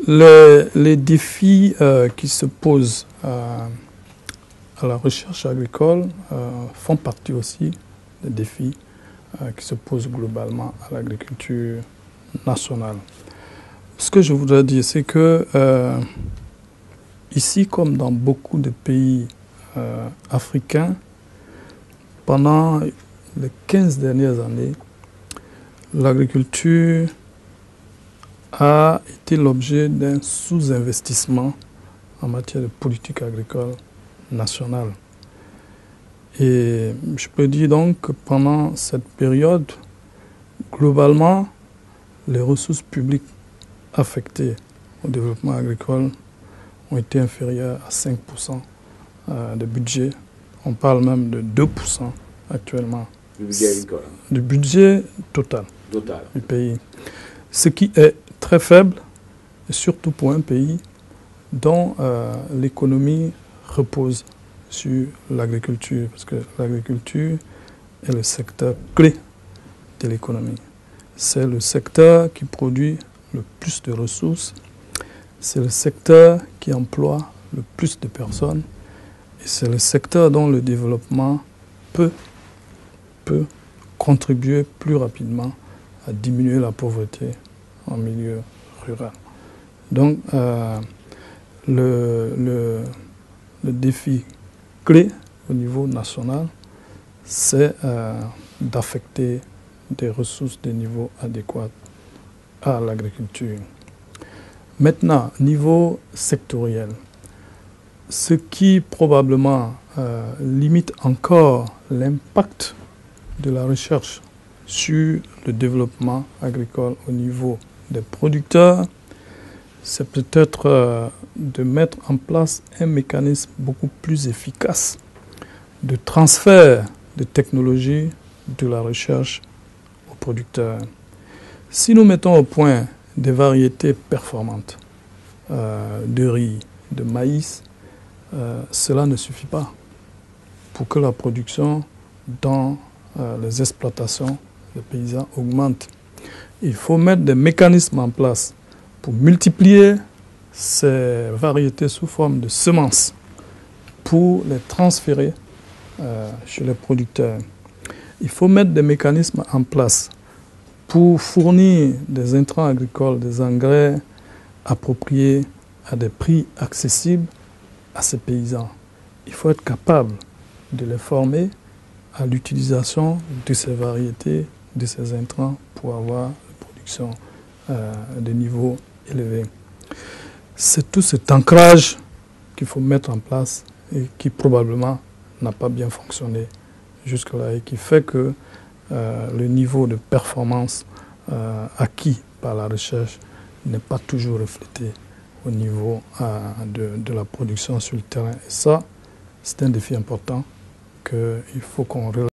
Les défis qui se posent à la recherche agricole font partie aussi des défis qui se posent globalement à l'agriculture nationale. Ce que je voudrais dire, c'est que ici, comme dans beaucoup de pays africains, pendant les 15 dernières années, l'agriculture a été l'objet d'un sous-investissement en matière de politique agricole nationale. Et je peux dire donc que pendant cette période, globalement, les ressources publiques affectées au développement agricole ont été inférieures à 5% de budget. On parle même de 2% actuellement. Du budget agricole. Du budget total du pays. Ce qui est très faible, et surtout pour un pays dont l'économie repose sur l'agriculture, parce que l'agriculture est le secteur clé de l'économie. C'est le secteur qui produit le plus de ressources, c'est le secteur qui emploie le plus de personnes, et c'est le secteur dont le développement peut contribuer plus rapidement à diminuer la pauvreté en milieu rural. Donc, le défi clé au niveau national, c'est d'affecter des ressources de niveau adéquat à l'agriculture. Maintenant, niveau sectoriel, ce qui probablement limite encore l'impact de la recherche sur le développement agricole au niveau des producteurs, c'est peut-être de mettre en place un mécanisme beaucoup plus efficace de transfert de technologies de la recherche aux producteurs. Si nous mettons au point des variétés performantes de riz, de maïs, cela ne suffit pas pour que la production dans les exploitations des paysans augmente. Il faut mettre des mécanismes en place pour multiplier ces variétés sous forme de semences, pour les transférer chez les producteurs. Il faut mettre des mécanismes en place pour fournir des intrants agricoles, des engrais appropriés à des prix accessibles à ces paysans. Il faut être capable de les former à l'utilisation de ces variétés, de ces intrants pour avoir une production de niveau élevé. C'est tout cet ancrage qu'il faut mettre en place et qui probablement n'a pas bien fonctionné jusque-là et qui fait que le niveau de performance acquis par la recherche n'est pas toujours reflété au niveau de la production sur le terrain. Et ça, c'est un défi important qu'il faut qu'on relève.